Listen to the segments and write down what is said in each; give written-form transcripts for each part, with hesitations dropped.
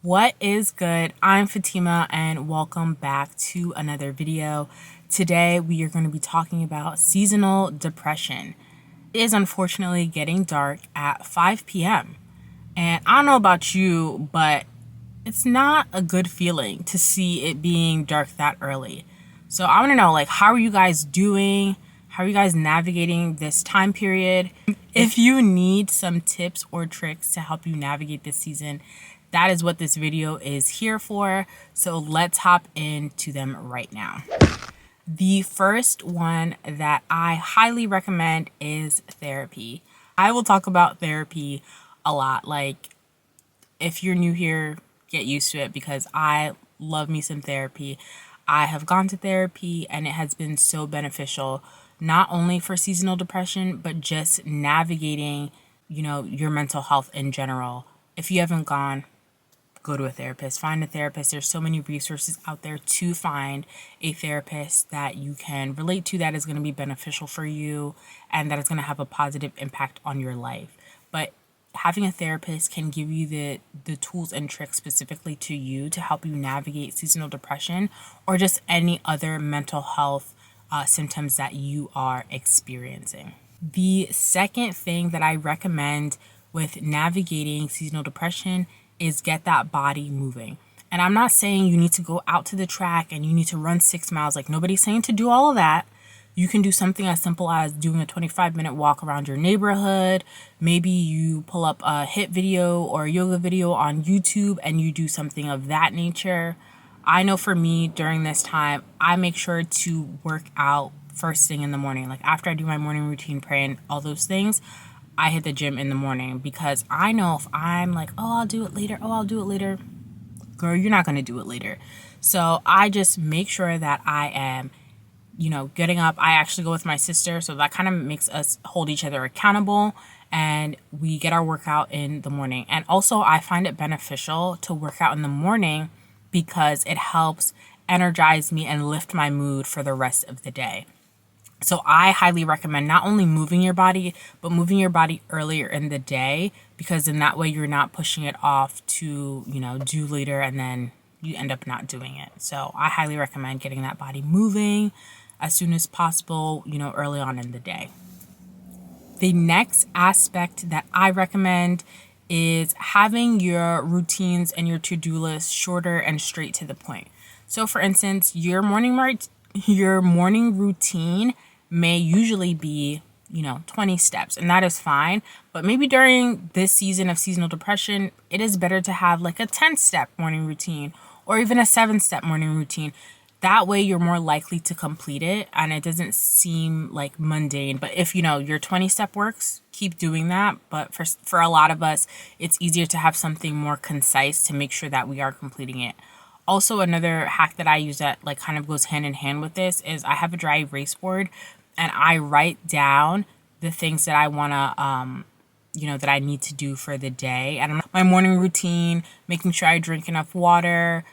What is good? I'm Fatima and welcome back to another video. Today we are going to be talking about seasonal depression. It is unfortunately getting dark at 5 p.m. And I don't know about you, but it's not a good feeling to see it being dark that early. So I want to know, how are you guys doing? How are you guys navigating this time period? If you need some tips or tricks to help you navigate this season, that is what this video is here for. So let's hop into them right now. The first one that I highly recommend is therapy. I will talk about therapy a lot. If you're new here, get used to it because I love me some therapy. I have gone to therapy and it has been so beneficial, not only for seasonal depression, but just navigating, your mental health in general. If you haven't gone, go to a therapist. Find a therapist. There's so many resources out there to find a therapist that you can relate to that is going to be beneficial for you and that is going to have a positive impact on your life. But having a therapist can give you the tools and tricks specifically to you to help you navigate seasonal depression or just any other mental health symptoms that you are experiencing. The second thing that I recommend with navigating seasonal depression is get that body moving. And I'm not saying you need to go out to the track and you need to run 6 miles. Nobody's saying to do all of that. You can do something as simple as doing a 25-minute walk around your neighborhood. Maybe you pull up a HIIT video or a yoga video on YouTube and you do something of that nature. I know for me during this time, I make sure to work out first thing in the morning. After I do my morning routine, pray and all those things, I hit the gym in the morning because I know if I'm I'll do it later. Girl, you're not going to do it later. So I just make sure that I am, getting up. I actually go with my sister. So that kind of makes us hold each other accountable and we get our workout in the morning. And also I find it beneficial to work out in the morning because it helps energize me and lift my mood for the rest of the day. So I highly recommend not only moving your body, but moving your body earlier in the day because in that way you're not pushing it off to, do later and then you end up not doing it. So I highly recommend getting that body moving as soon as possible, early on in the day. The next aspect that I recommend is having your routines and your to-do list shorter and straight to the point. So for instance, your morning routine may usually be, 20 steps, and that is fine. But maybe during this season of seasonal depression, it is better to have a 10-step morning routine or even a 7-step morning routine. That way you're more likely to complete it and it doesn't seem mundane. But if, your 20-step works, keep doing that. But for a lot of us, it's easier to have something more concise to make sure that we are completing it. Also, another hack that I use that kind of goes hand in hand with this is I have a dry erase board and I write down the things that I want to, that I need to do for the day. And my morning routine, making sure I drink enough water,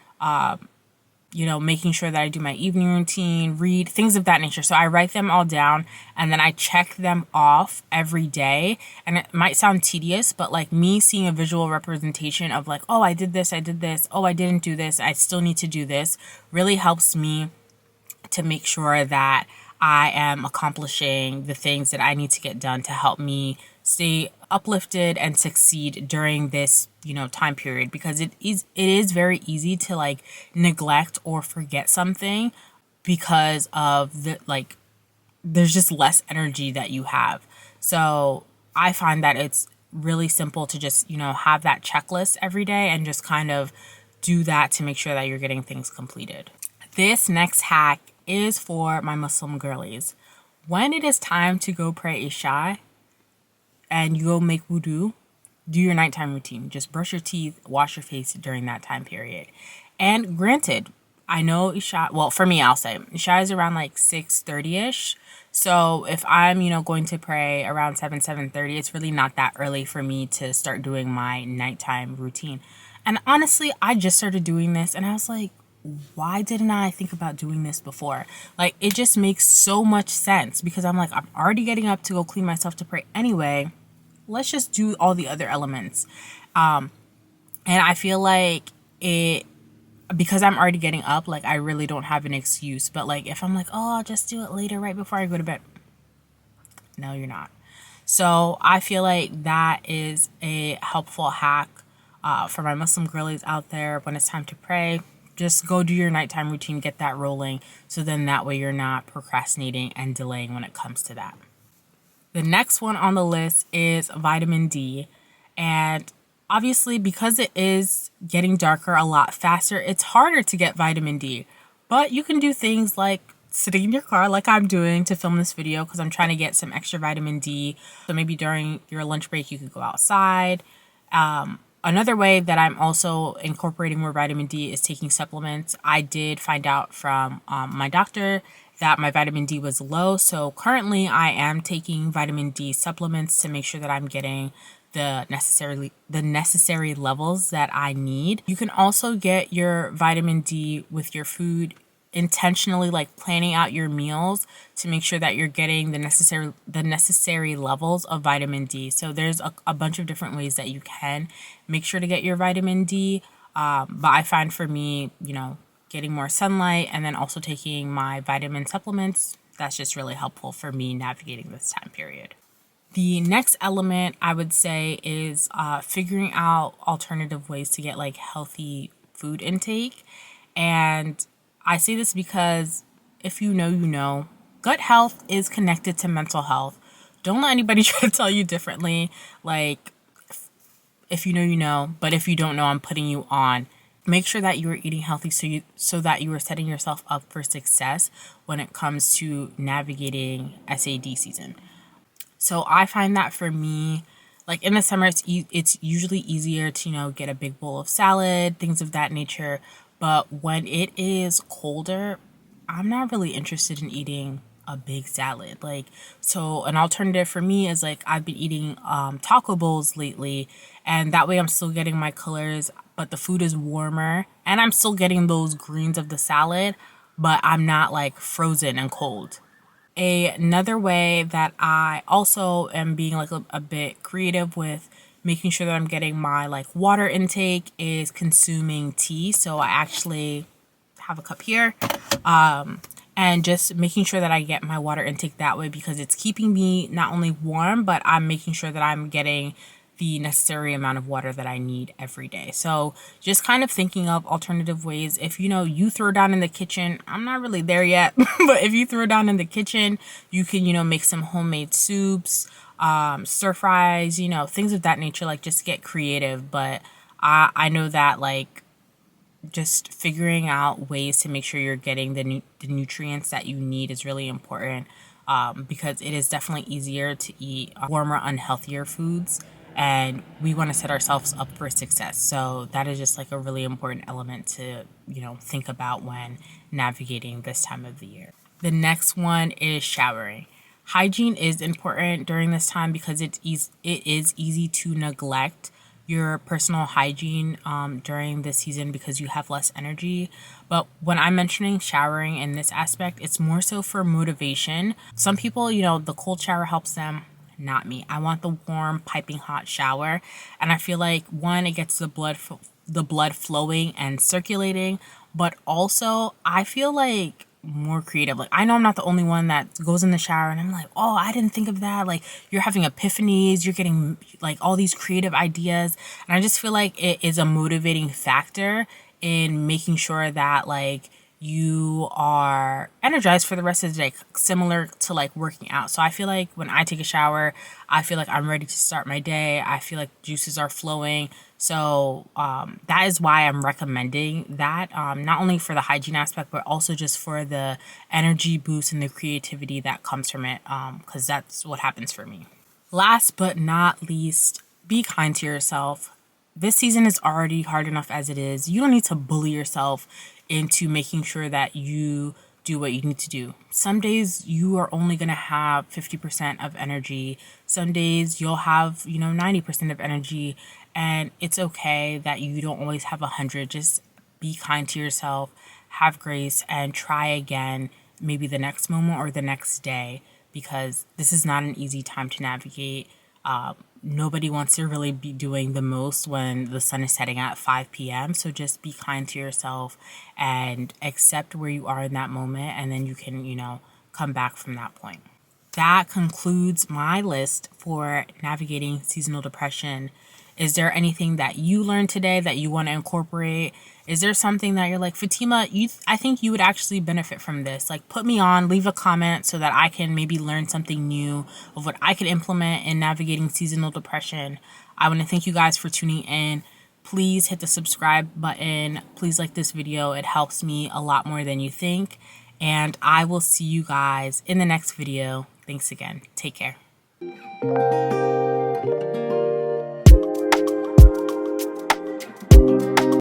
making sure that I do my evening routine, read, things of that nature. So I write them all down and then I check them off every day. And it might sound tedious, but me seeing a visual representation of oh, I did this. Oh, I didn't do this. I still need to do this really helps me to make sure that I am accomplishing the things that I need to get done to help me stay uplifted and succeed during this, time period, because it is very easy to neglect or forget something because of there's just less energy that you have. So I find that it's really simple to just, have that checklist every day and just kind of do that to make sure that you're getting things completed. This next hack is for my Muslim girlies. When it is time to go pray Isha and you go make wudu, do your nighttime routine. Just brush your teeth, wash your face during that time period. And granted, I know Isha, well, for me, I'll say Isha is around 6:30ish. So if I'm, going to pray around 7:30, it's really not that early for me to start doing my nighttime routine. And honestly, I just started doing this and I was like, why didn't I think about doing this before? Like, it just makes so much sense because I'm like, I'm already getting up to go clean myself to pray anyway. Let's just do all the other elements. And I feel like it, because I'm already getting up, like, I really don't have an excuse. But like, if I'm like, oh, I'll just do it later right before I go to bed. No, you're not. So I feel like that is a helpful hack for my Muslim girlies out there when it's time to pray. Just go do your nighttime routine, get that rolling. So then that way you're not procrastinating and delaying when it comes to that. The next one on the list is vitamin D. And obviously, because it is getting darker a lot faster, it's harder to get vitamin D. But you can do things like sitting in your car like I'm doing to film this video because I'm trying to get some extra vitamin D. So maybe during your lunch break, you could go outside. Another way that I'm also incorporating more vitamin D is taking supplements. I did find out from my doctor that my vitamin D was low. So currently I am taking vitamin D supplements to make sure that I'm getting the necessary levels that I need. You can also get your vitamin D with your food, intentionally like planning out your meals to make sure that you're getting the necessary levels of vitamin D. So there's a bunch of different ways that you can make sure to get your vitamin D. But I find for me, getting more sunlight and then also taking my vitamin supplements, that's just really helpful for me navigating this time period. The next element I would say is figuring out alternative ways to get like healthy food intake. And I say this because if you know, you know, gut health is connected to mental health. Don't let anybody try to tell you differently. Like, if you know, you know, but if you don't know, I'm putting you on. Make sure that you are eating healthy so that you are setting yourself up for success when it comes to navigating SAD season. So I find that for me, like in the summer, it's usually easier to, get a big bowl of salad, things of that nature. But when it is colder, I'm not really interested in eating a big salad. Like, so an alternative for me is like I've been eating taco bowls lately, and that way I'm still getting my colors, but the food is warmer, and I'm still getting those greens of the salad, but I'm not like frozen and cold. Another way that I also am being like a bit creative with making sure that I'm getting my like water intake is consuming tea. So I actually have a cup here, and just making sure that I get my water intake that way because it's keeping me not only warm, but I'm making sure that I'm getting the necessary amount of water that I need every day. So just kind of thinking of alternative ways. If you throw down in the kitchen, I'm not really there yet, but if you throw down in the kitchen, you can, make some homemade soups, stir fries, things of that nature. Like, just get creative. But I know that like just figuring out ways to make sure you're getting the nutrients that you need is really important, because it is definitely easier to eat warmer, unhealthier foods. And we want to set ourselves up for success. So that is just like a really important element to, think about when navigating this time of the year. The next one is showering. Hygiene is important during this time because it is easy to neglect your personal hygiene during this season because you have less energy. But when I'm mentioning showering in this aspect, it's more so for motivation. Some people, the cold shower helps them. Not me. I want the warm, piping hot shower. And I feel like, one, it gets the blood flowing and circulating, but also I feel like more creative. Like, I know I'm not the only one that goes in the shower and I'm like, oh, I didn't think of that. Like, you're having epiphanies, you're getting like all these creative ideas. And I just feel like it is a motivating factor in making sure that like you are energized for the rest of the day, similar to like working out. So I feel like when I take a shower, I feel like I'm ready to start my day. I feel like juices are flowing. So that is why I'm recommending that, not only for the hygiene aspect, but also just for the energy boost and the creativity that comes from it, because that's what happens for me. Last but not least, be kind to yourself. This season is already hard enough as it is. You don't need to bully yourself into making sure that you do what you need to do. Some days you are only going to have 50% of energy. Some days you'll have, 90% of energy, and it's okay that you don't always have 100. Just be kind to yourself, have grace, and try again maybe the next moment or the next day, because this is not an easy time to navigate. Nobody wants to really be doing the most when the sun is setting at 5 p.m. So just be kind to yourself and accept where you are in that moment, and then you can, come back from that point. That concludes my list for navigating seasonal depression. Is there anything that you learned today that you want to incorporate? Is there something that you're like, Fatima, I think you would actually benefit from this? Like, put me on, leave a comment so that I can maybe learn something new of what I could implement in navigating seasonal depression. I want to thank you guys for tuning in. Please hit the subscribe button. Please like this video. It helps me a lot more than you think. And I will see you guys in the next video. Thanks again. Take care.